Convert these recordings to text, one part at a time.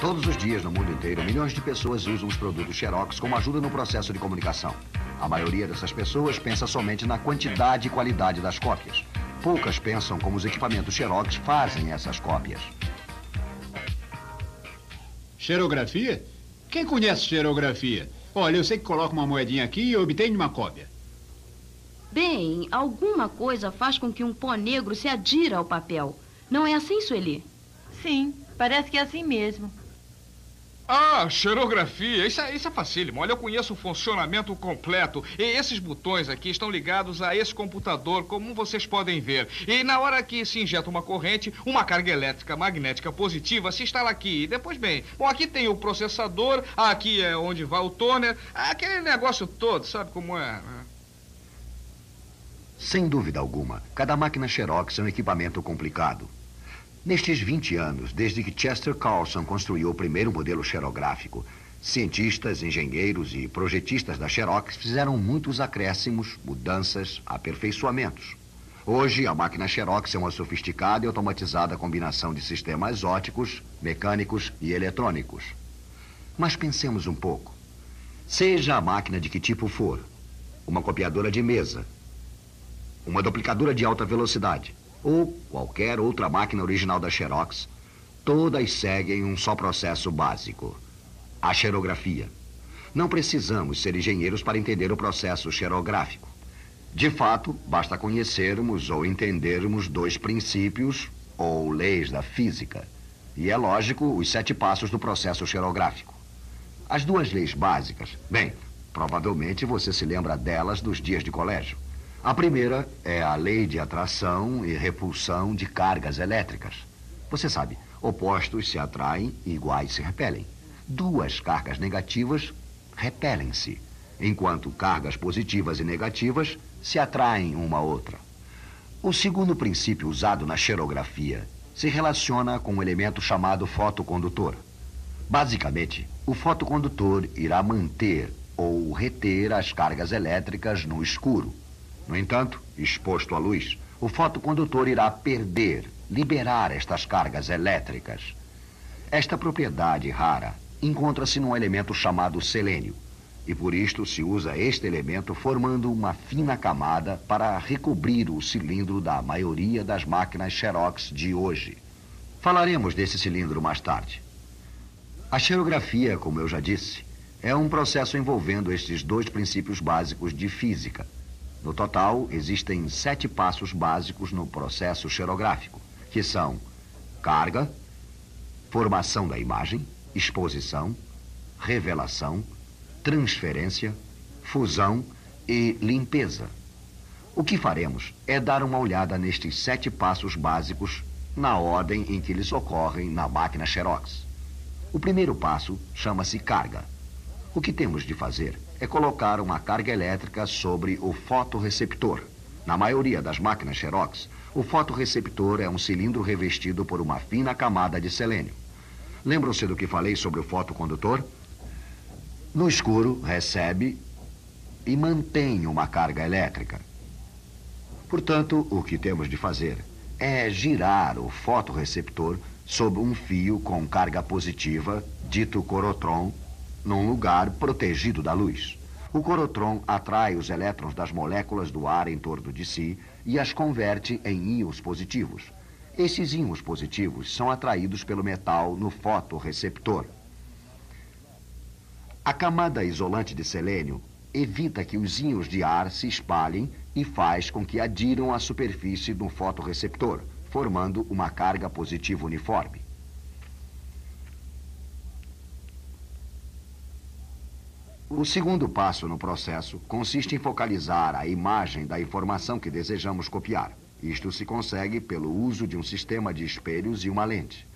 Todos os dias no mundo inteiro, milhões de pessoas usam os produtos Xerox como ajuda no processo de comunicação. A maioria dessas pessoas pensa somente na quantidade e qualidade das cópias. Poucas pensam como os equipamentos Xerox fazem essas cópias. Xerografia? Quem conhece xerografia? Olha, eu sei que coloca uma moedinha aqui e obtém uma cópia. Bem, alguma coisa faz com que um pó negro se adira ao papel. Não é assim, Sueli? Sim, parece que é assim mesmo. Ah, xerografia, isso é facílimo. Olha, eu conheço o funcionamento completo. E esses botões aqui estão ligados a esse computador, como vocês podem ver. E na hora que se injeta uma corrente, uma carga elétrica magnética positiva se instala aqui. E depois, bem, bom, aqui tem o processador, aqui é onde vai o toner, aquele negócio todo, sabe como é? Sem dúvida alguma, cada máquina Xerox é um equipamento complicado. Nestes 20 anos, desde que Chester Carlson construiu o primeiro modelo xerográfico, cientistas, engenheiros e projetistas da Xerox fizeram muitos acréscimos, mudanças, aperfeiçoamentos. Hoje, a máquina Xerox é uma sofisticada e automatizada combinação de sistemas ópticos, mecânicos e eletrônicos. Mas pensemos um pouco. Seja a máquina de que tipo for, uma copiadora de mesa, uma duplicadora de alta velocidade, ou qualquer outra máquina original da Xerox, todas seguem um só processo básico: a xerografia. Não precisamos ser engenheiros para entender o processo xerográfico. De fato, basta conhecermos ou entendermos dois princípios ou leis da física. E é lógico, os 7 passos do processo xerográfico. As duas leis básicas, bem, provavelmente você se lembra delas dos dias de colégio. A primeira é a lei de atração e repulsão de cargas elétricas. Você sabe, opostos se atraem e iguais se repelem. Duas cargas negativas repelem-se, enquanto cargas positivas e negativas se atraem uma à outra. O segundo princípio usado na xerografia se relaciona com um elemento chamado fotocondutor. Basicamente, o fotocondutor irá manter ou reter as cargas elétricas no escuro. No entanto, exposto à luz, o fotocondutor irá perder, liberar estas cargas elétricas. Esta propriedade rara encontra-se num elemento chamado selênio, e por isto se usa este elemento formando uma fina camada para recobrir o cilindro da maioria das máquinas Xerox de hoje. Falaremos desse cilindro mais tarde. A xerografia, como eu já disse, é um processo envolvendo estes dois princípios básicos de física. No total, existem 7 passos básicos no processo xerográfico, que são carga, formação da imagem, exposição, revelação, transferência, fusão e limpeza. O que faremos é dar uma olhada nestes 7 passos básicos na ordem em que eles ocorrem na máquina Xerox. O primeiro passo chama-se carga. O que temos de fazer é colocar uma carga elétrica sobre o fotorreceptor. Na maioria das máquinas Xerox, o fotorreceptor é um cilindro revestido por uma fina camada de selênio. Lembram-se do que falei sobre o fotocondutor? No escuro, recebe e mantém uma carga elétrica. Portanto, o que temos de fazer é girar o fotorreceptor sob um fio com carga positiva, dito corotron, num lugar protegido da luz. O corotron atrai os elétrons das moléculas do ar em torno de si e as converte em íons positivos. Esses íons positivos são atraídos pelo metal no fotorreceptor. A camada isolante de selênio evita que os íons de ar se espalhem e faz com que adiram à superfície do fotorreceptor, formando uma carga positiva uniforme. O segundo passo no processo consiste em focalizar a imagem da informação que desejamos copiar. Isto se consegue pelo uso de um sistema de espelhos e uma lente.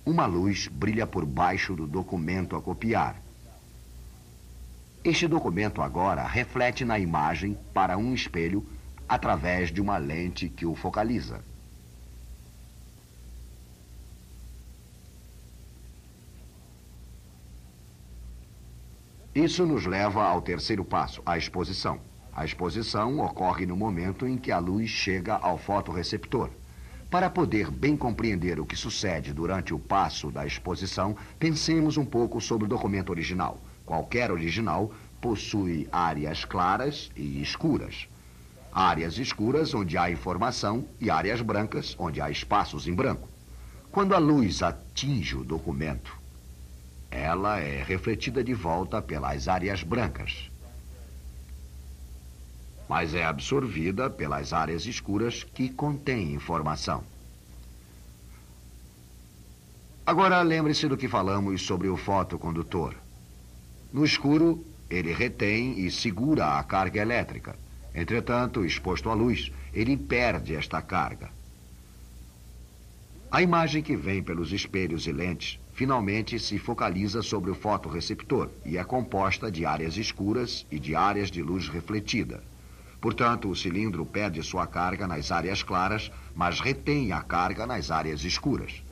Uma luz brilha por baixo do documento a copiar. Este documento agora reflete na imagem para um espelho através de uma lente que o focaliza. Isso nos leva ao terceiro passo, a exposição. A exposição ocorre no momento em que a luz chega ao fotorreceptor. Para poder bem compreender o que sucede durante o passo da exposição, pensemos um pouco sobre o documento original. Qualquer original possui áreas claras e escuras. Áreas escuras onde há informação e áreas brancas onde há espaços em branco. Quando a luz atinge o documento, ela é refletida de volta pelas áreas brancas, mas é absorvida pelas áreas escuras que contêm informação. Agora lembre-se do que falamos sobre o fotocondutor. No escuro, ele retém e segura a carga elétrica. Entretanto, exposto à luz, ele perde esta carga. A imagem que vem pelos espelhos e lentes finalmente se focaliza sobre o fotorreceptor e é composta de áreas escuras e de áreas de luz refletida. Portanto, o cilindro perde sua carga nas áreas claras, mas retém a carga nas áreas escuras.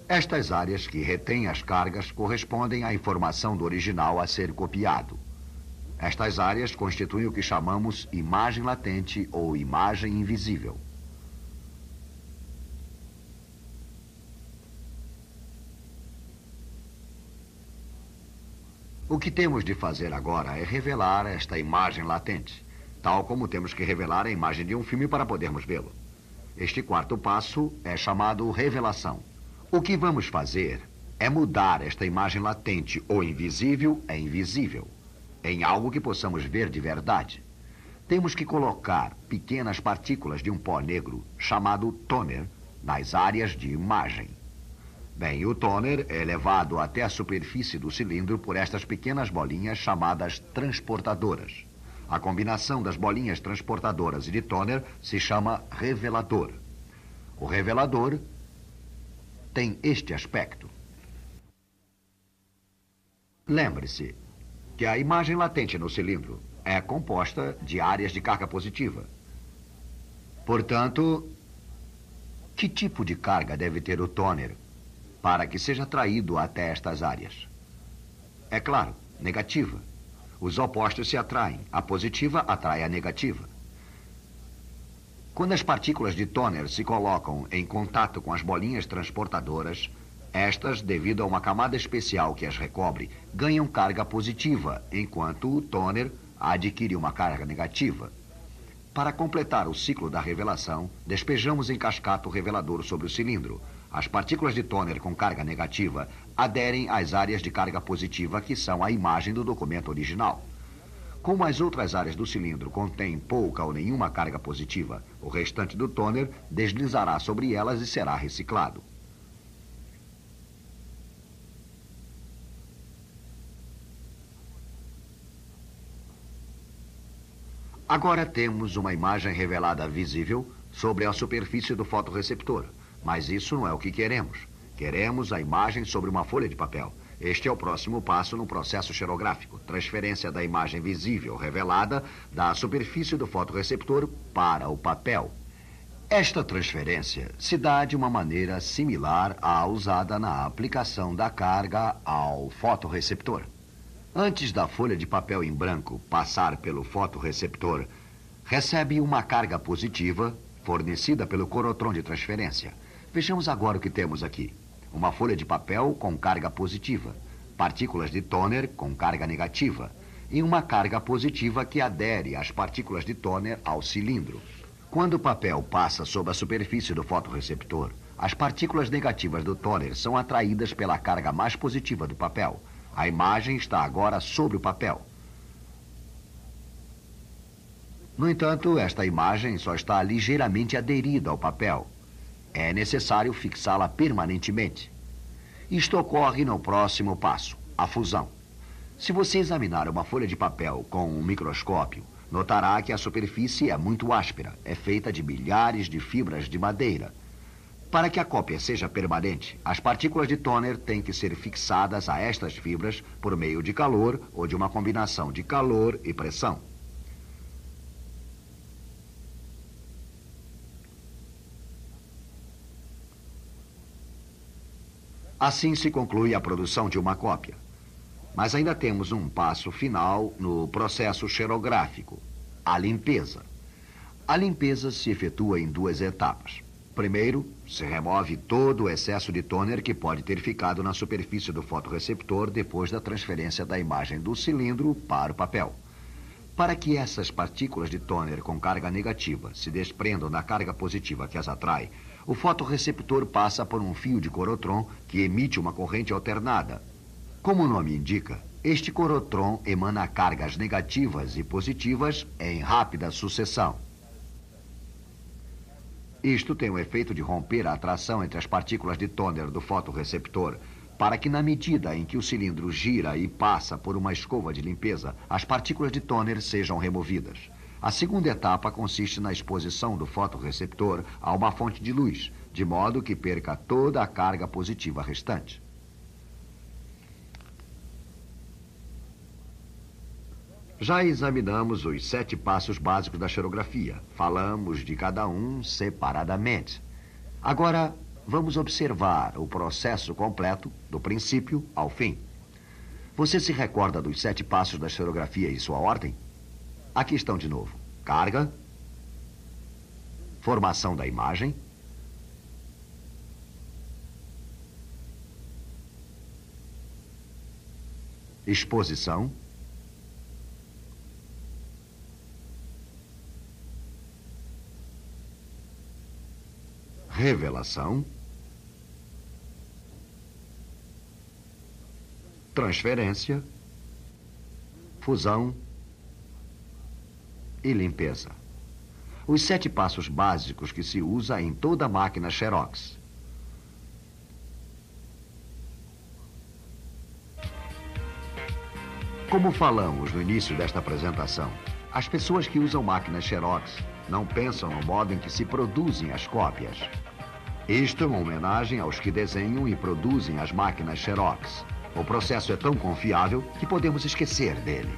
Estas áreas que retêm as cargas correspondem à informação do original a ser copiado. Estas áreas constituem o que chamamos imagem latente ou imagem invisível. O que temos de fazer agora é revelar esta imagem latente, tal como temos que revelar a imagem de um filme para podermos vê-lo. Este quarto passo é chamado revelação. O que vamos fazer é mudar esta imagem latente ou invisível em visível, em algo que possamos ver de verdade. Temos que colocar pequenas partículas de um pó negro, chamado toner, nas áreas de imagem. Bem, o toner é levado até a superfície do cilindro por estas pequenas bolinhas chamadas transportadoras. A combinação das bolinhas transportadoras e de toner se chama revelador. O revelador tem este aspecto. Lembre-se que a imagem latente no cilindro é composta de áreas de carga positiva. Portanto, que tipo de carga deve ter o toner para que seja atraído até estas áreas? É claro, negativa. Os opostos se atraem. A positiva atrai a negativa. Quando as partículas de toner se colocam em contato com as bolinhas transportadoras, estas, devido a uma camada especial que as recobre, ganham carga positiva, enquanto o toner adquire uma carga negativa. Para completar o ciclo da revelação, despejamos em cascata o revelador sobre o cilindro. As partículas de toner com carga negativa aderem às áreas de carga positiva que são a imagem do documento original. Como as outras áreas do cilindro contêm pouca ou nenhuma carga positiva, o restante do toner deslizará sobre elas e será reciclado. Agora temos uma imagem revelada visível sobre a superfície do fotorreceptor. Mas isso não é o que queremos. Queremos a imagem sobre uma folha de papel. Este é o próximo passo no processo xerográfico. Transferência da imagem visível revelada da superfície do fotorreceptor para o papel. Esta transferência se dá de uma maneira similar à usada na aplicação da carga ao fotorreceptor. Antes da folha de papel em branco passar pelo fotorreceptor, recebe uma carga positiva fornecida pelo corotron de transferência. Vejamos agora o que temos aqui. Uma folha de papel com carga positiva, partículas de toner com carga negativa e uma carga positiva que adere às partículas de toner ao cilindro. Quando o papel passa sob a superfície do fotorreceptor, as partículas negativas do toner são atraídas pela carga mais positiva do papel. A imagem está agora sobre o papel. No entanto, esta imagem só está ligeiramente aderida ao papel. É necessário fixá-la permanentemente. Isto ocorre no próximo passo, a fusão. Se você examinar uma folha de papel com um microscópio, notará que a superfície é muito áspera, é feita de milhares de fibras de madeira. Para que a cópia seja permanente, as partículas de toner têm que ser fixadas a estas fibras por meio de calor ou de uma combinação de calor e pressão. Assim se conclui a produção de uma cópia. Mas ainda temos um passo final no processo xerográfico, a limpeza. A limpeza se efetua em duas etapas. Primeiro, se remove todo o excesso de tôner que pode ter ficado na superfície do fotorreceptor depois da transferência da imagem do cilindro para o papel. Para que essas partículas de tôner com carga negativa se desprendam da carga positiva que as atrai, o fotorreceptor passa por um fio de corotron que emite uma corrente alternada. Como o nome indica, este corotron emana cargas negativas e positivas em rápida sucessão. Isto tem o efeito de romper a atração entre as partículas de tôner do fotorreceptor, para que, na medida em que o cilindro gira e passa por uma escova de limpeza, as partículas de tôner sejam removidas. A segunda etapa consiste na exposição do fotorreceptor a uma fonte de luz, de modo que perca toda a carga positiva restante. Já examinamos os 7 passos básicos da xerografia. Falamos de cada um separadamente. Agora, vamos observar o processo completo, do princípio ao fim. Você se recorda dos 7 passos da xerografia e sua ordem? Aqui estão de novo. Carga, formação da imagem, exposição, revelação, transferência, fusão e limpeza. Os 7 passos básicos que se usa em toda máquina Xerox. Como falamos no início desta apresentação, as pessoas que usam máquinas Xerox não pensam no modo em que se produzem as cópias. Isto é uma homenagem aos que desenham e produzem as máquinas Xerox. O processo é tão confiável que podemos esquecer dele.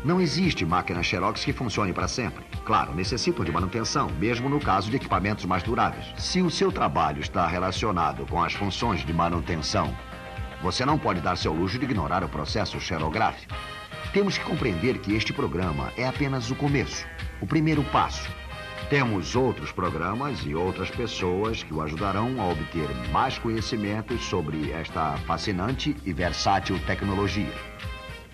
Não existe máquina Xerox que funcione para sempre. Claro, necessitam de manutenção, mesmo no caso de equipamentos mais duráveis. Se o seu trabalho está relacionado com as funções de manutenção, você não pode dar seu luxo de ignorar o processo xerográfico. Temos que compreender que este programa é apenas o começo, o primeiro passo. Temos outros programas e outras pessoas que o ajudarão a obter mais conhecimentos sobre esta fascinante e versátil tecnologia.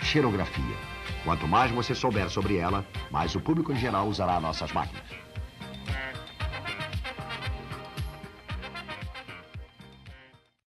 Xerografia. Quanto mais você souber sobre ela, mais o público em geral usará nossas máquinas.